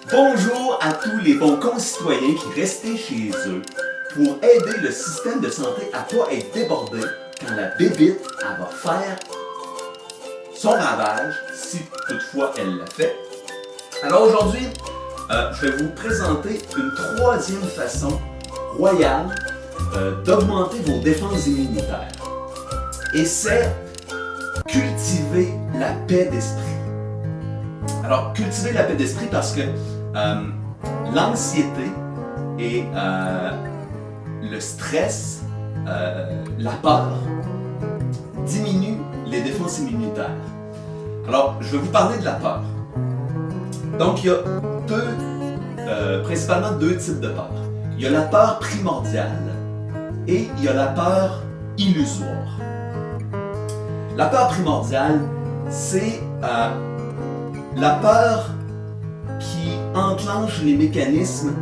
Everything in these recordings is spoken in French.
Bonjour à tous les bons concitoyens qui restaient chez eux pour aider le système de santé à ne pas être débordé quand la bébite elle va faire son ravage, si toutefois elle l'a fait. Alors aujourd'hui, je vais vous présenter une troisième façon royale d'augmenter vos défenses immunitaires. Et c'est cultiver la paix d'esprit. Alors, cultiver la paix d'esprit parce que l'anxiété et le stress, la peur, diminuent les défenses immunitaires. Alors, je vais vous parler de la peur. Donc, il y a principalement deux types de peur. Il y a la peur primordiale et il y a la peur illusoire. La peur primordiale, c'est la peur qui enclenche les mécanismes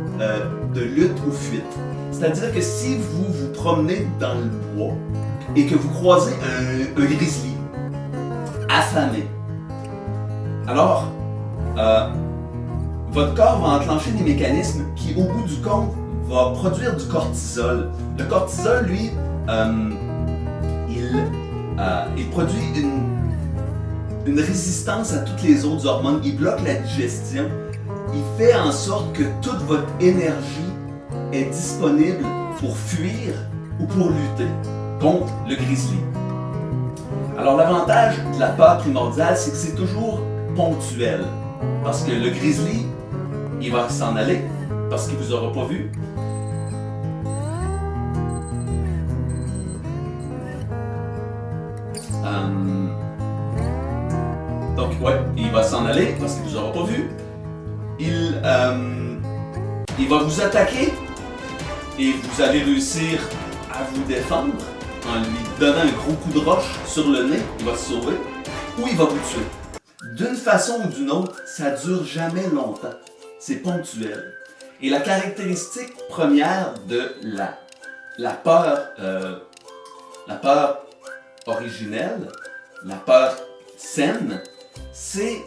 de lutte ou fuite. C'est-à-dire que si vous vous promenez dans le bois et que vous croisez un grizzly affamé, alors votre corps va enclencher des mécanismes qui, au bout du compte, va produire du cortisol. Le cortisol, lui, il produit une résistance à toutes les autres hormones. Il bloque la digestion. Il fait en sorte que toute votre énergie est disponible pour fuir ou pour lutter contre le grizzly. Alors l'avantage de la peur primordiale, c'est que c'est toujours ponctuel. Parce que le grizzly, il va s'en aller parce qu'il ne vous aura pas vu. Donc, ouais, il va s'en aller parce qu'il ne vous aura pas vu. Il va vous attaquer et vous allez réussir à vous défendre en lui donnant un gros coup de roche sur le nez. Il va se sauver ou il va vous tuer. D'une façon ou d'une autre, ça ne dure jamais longtemps. C'est ponctuel. Et la caractéristique première de la peur originelle, la peur saine, c'est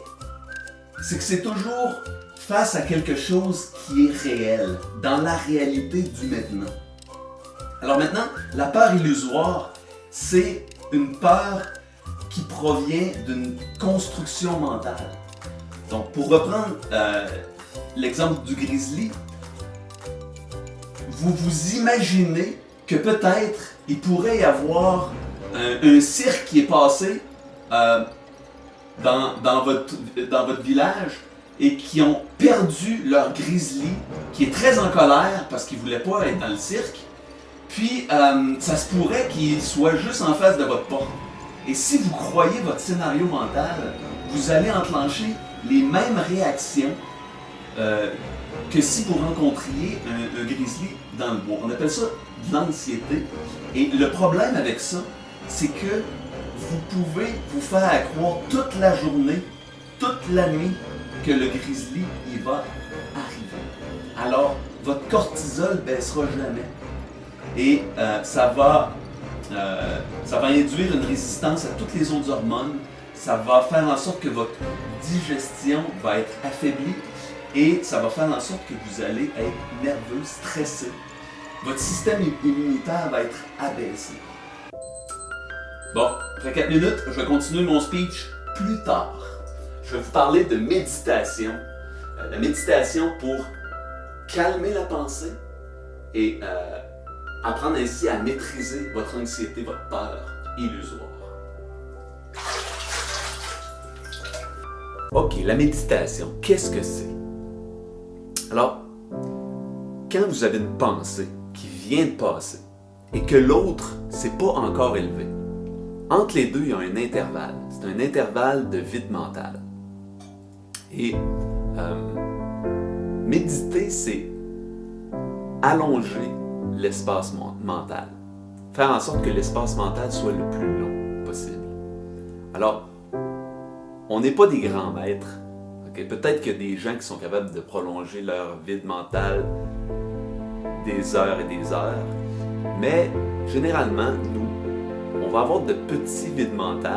que c'est toujours face à quelque chose qui est réel, dans la réalité du maintenant. Alors maintenant, la peur illusoire, c'est une peur qui provient d'une construction mentale. Donc pour reprendre l'exemple du grizzly, vous vous imaginez que peut-être il pourrait y avoir un cirque qui est passé dans votre village et qui ont perdu leur grizzly, qui est très en colère parce qu'il ne voulait pas être dans le cirque. Puis, ça se pourrait qu'il soit juste en face de votre porte. Et si vous croyez votre scénario mental, vous allez enclencher les mêmes réactions que si vous rencontriez un grizzly dans le bois. On appelle ça de l'anxiété. Et le problème avec ça, c'est que vous pouvez vous faire croire toute la journée, toute la nuit, que le grizzly, il va arriver. Alors, votre cortisol baissera jamais. Et ça va induire une résistance à toutes les autres hormones. Ça va faire en sorte que votre digestion va être affaiblie. Et ça va faire en sorte que vous allez être nerveux, stressé. Votre système immunitaire va être abaissé. Bon, après 4 minutes, je vais continuer mon speech plus tard. Je vais vous parler de méditation. La méditation pour calmer la pensée et apprendre ainsi à maîtriser votre anxiété, votre peur illusoire. Ok, la méditation, qu'est-ce que c'est? Alors, quand vous avez une pensée qui vient de passer et que l'autre ne s'est pas encore élevé, entre les deux, il y a un intervalle. C'est un intervalle de vide mental. Et méditer, c'est allonger l'espace mental. Faire en sorte que l'espace mental soit le plus long possible. Alors, on n'est pas des grands maîtres. Okay? Peut-être qu'il y a des gens qui sont capables de prolonger leur vide mental des heures et des heures. Mais généralement, nous, on va avoir de petits vides mentaux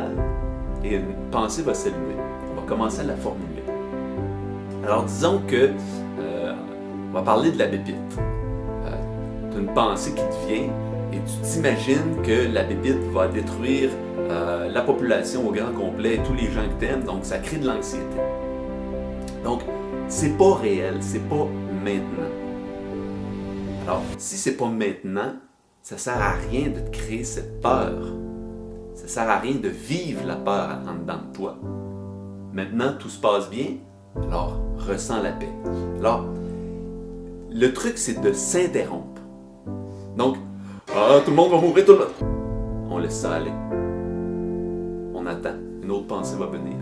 et une pensée va s'élever. On va commencer à la formuler. Alors disons que, on va parler de la bébite. Tu as une pensée qui te vient et tu t'imagines que la bébite va détruire la population au grand complet et tous les gens que tu aimes, donc ça crée de l'anxiété. Donc, c'est pas réel, c'est pas maintenant. Alors, si c'est pas maintenant, ça sert à rien de te créer cette peur. Ça sert à rien de vivre la peur en dedans de toi. Maintenant, tout se passe bien, alors ressens la paix. Alors, le truc, c'est de s'interrompre. Donc, tout le monde va mourir, tout le monde. On laisse ça aller. On attend. Une autre pensée va venir.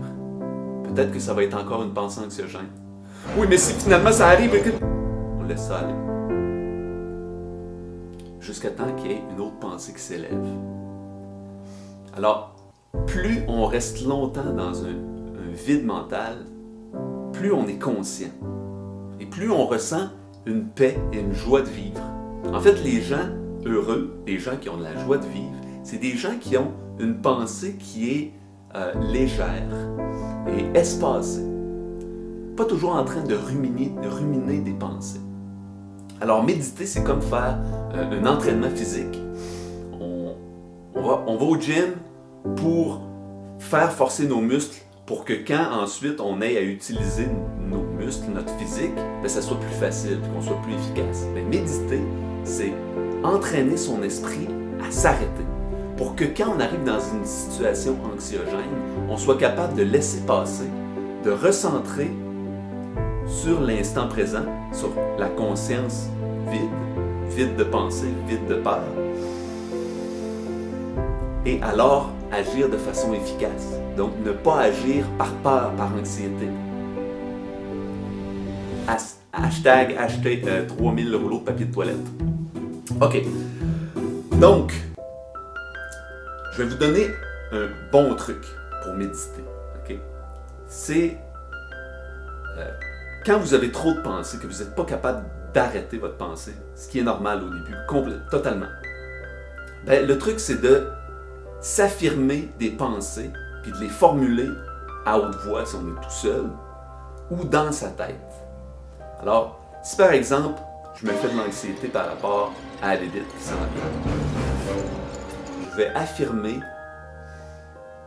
Peut-être que ça va être encore une pensée anxiogène. Oui, mais si finalement ça arrive, on laisse ça aller. Jusqu'à temps qu'il y ait une autre pensée qui s'élève. Alors, plus on reste longtemps dans un vide mental, plus on est conscient. Et plus on ressent une paix et une joie de vivre. En fait, les gens heureux, les gens qui ont de la joie de vivre, c'est des gens qui ont une pensée qui est légère et espacée. Pas toujours en train de ruminer des pensées. Alors, méditer, c'est comme faire un entraînement physique. On va au gym pour faire forcer nos muscles pour que quand ensuite on ait à utiliser nos muscles, notre physique, ça soit plus facile, qu'on soit plus efficace. Mais méditer, c'est entraîner son esprit à s'arrêter pour que quand on arrive dans une situation anxiogène, on soit capable de laisser passer, de recentrer sur l'instant présent, sur la conscience vide de pensée, vide de peur, et alors agir de façon efficace. Donc, ne pas agir par peur, par anxiété. Hashtag acheter 3000 rouleaux de papier de toilette. OK. Donc, je vais vous donner un bon truc pour méditer. OK? C'est quand vous avez trop de pensées, que vous n'êtes pas capable d'arrêter votre pensée, ce qui est normal au début, totalement. Le truc, c'est de s'affirmer des pensées, puis de les formuler à haute voix si on est tout seul, ou dans sa tête. Alors, si par exemple, je me fais de l'anxiété par rapport à la bébite qui s'en vient, je vais affirmer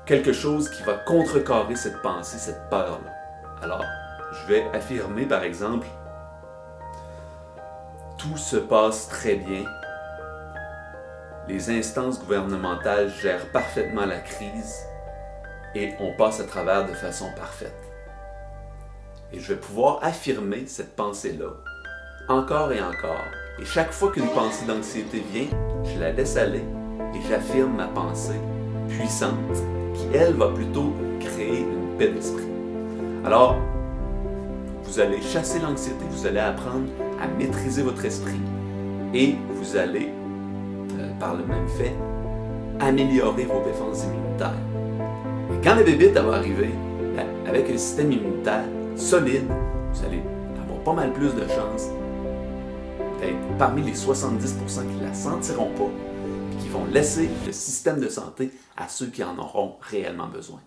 quelque chose qui va contrecarrer cette pensée, cette peur-là. Alors, je vais affirmer par exemple, tout se passe très bien. Les instances gouvernementales gèrent parfaitement la crise et on passe à travers de façon parfaite. Et je vais pouvoir affirmer cette pensée-là encore et encore. Et chaque fois qu'une pensée d'anxiété vient, je la laisse aller et j'affirme ma pensée puissante qui, elle, va plutôt créer une paix d'esprit. Alors, vous allez chasser l'anxiété, vous allez apprendre à maîtriser votre esprit et vous allez, par le même fait, améliorer vos défenses immunitaires. Et quand la bébite va arriver, avec un système immunitaire solide, vous allez avoir pas mal plus de chances d'être parmi les 70% qui ne la sentiront pas et qui vont laisser le système de santé à ceux qui en auront réellement besoin.